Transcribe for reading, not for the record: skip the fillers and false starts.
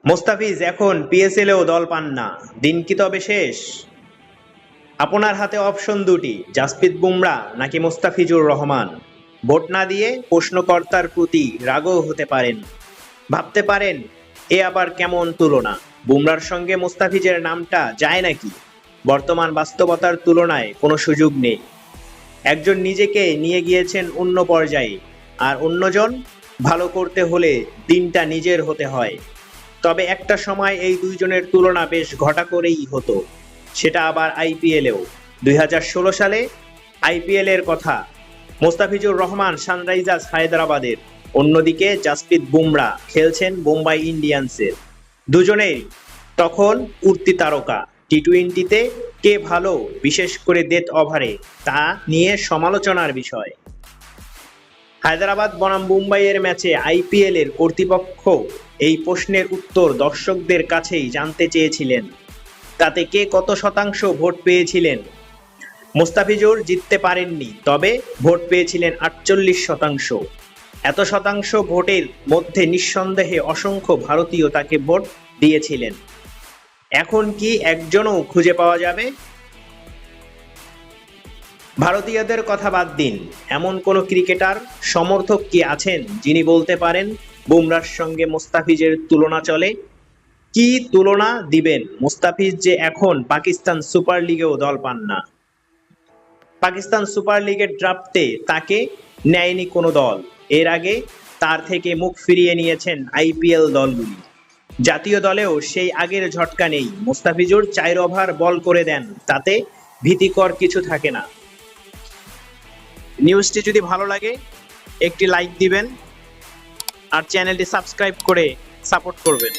মোস্তাফিজ এখন পিএসএলেও দল পান না, দিন কি তবে শেষ? আপনার হাতে অপশন দুটি, জাসপ্রীত বুমরা নাকি মোস্তাফিজুর রহমান। ভোট না দিয়ে প্রশ্নকর্তার প্রতি রাগও হতে পারেন, ভাবতে পারেন এ আবার কেমন তুলনা, বুমরার সঙ্গে মোস্তাফিজের নামটা যায় নাকি? বর্তমান বাস্তবতার তুলনায় কোনো সুযোগ নেই। একজন নিজেকে নিয়ে গিয়েছেন অন্য পর্যায়ে, আর অন্যজন ভালো করতে হলে দিনটা নিজের হতে হয়। তবে একটা সময় এই দুইজনের তুলনা বেশ ঘটা করেই হতো, সেটা আবার আইপিএলেও। 2016 সালে আইপিএল এর কথা, মোস্তাফিজুর রহমান সানরাইজার্স হায়দ্রাবাদের, অন্যদিকে জাসপ্রীত বুমরা খেলছেন মুম্বাই ইন্ডিয়ান্সের। দুজনেই তখন উঠতি তারকা। টি-20তে কে ভালো, বিশেষ করে ডেথ ওভারে, তা নিয়ে সমালোচনার বিষয়। হায়দ্রাবাদ বনাম মুম্বাইয়ের ম্যাচে আইপিএল এর কর্তৃপক্ষ এই প্রশ্নের উত্তর দর্শকদের কাছেই জানতে চেয়েছিলেন। তাতে কে কত শতাংশ ভোট পেয়েছিলেন? মোস্তাফিজুর জিততে পারেননি, তবে ভোট পেয়েছিলেন 48%। এত শতাংশ ভোটের মধ্যে নিঃসন্দেহে অসংখ্য ভারতীয় তাকে ভোট দিয়েছিলেন। এখন কি একজনও খুঁজে পাওয়া যাবে? ভারতীয়দের কথা বাদ দিন, এমন কোনো ক্রিকেটার সমর্থক কি আছেন যিনি বলতে পারেন বুমরার সঙ্গে মোস্তাফিজের তুলনা চলে? কি তুলনা দিবেন? মোস্তাফিজ যে এখন পাকিস্তান সুপার লিগেও দল পান না। পাকিস্তান সুপার লিগের ড্রাফটে তাকে নেয়নি কোনো দল। এর আগে তার থেকে মুখ ফিরিয়ে নিয়েছেন আইপিএল দলগুলি। জাতীয় দলেও সেই আগের ঝটকা নেই। মোস্তাফিজুর 4 ওভার বল করে দেন, তাতে ভীতিকর কিছু থাকে না। নিউজটি যদি ভালো লাগে একটি লাইক দিবেন আর চ্যানেলটি সাবস্ক্রাইব করে সাপোর্ট করবেন।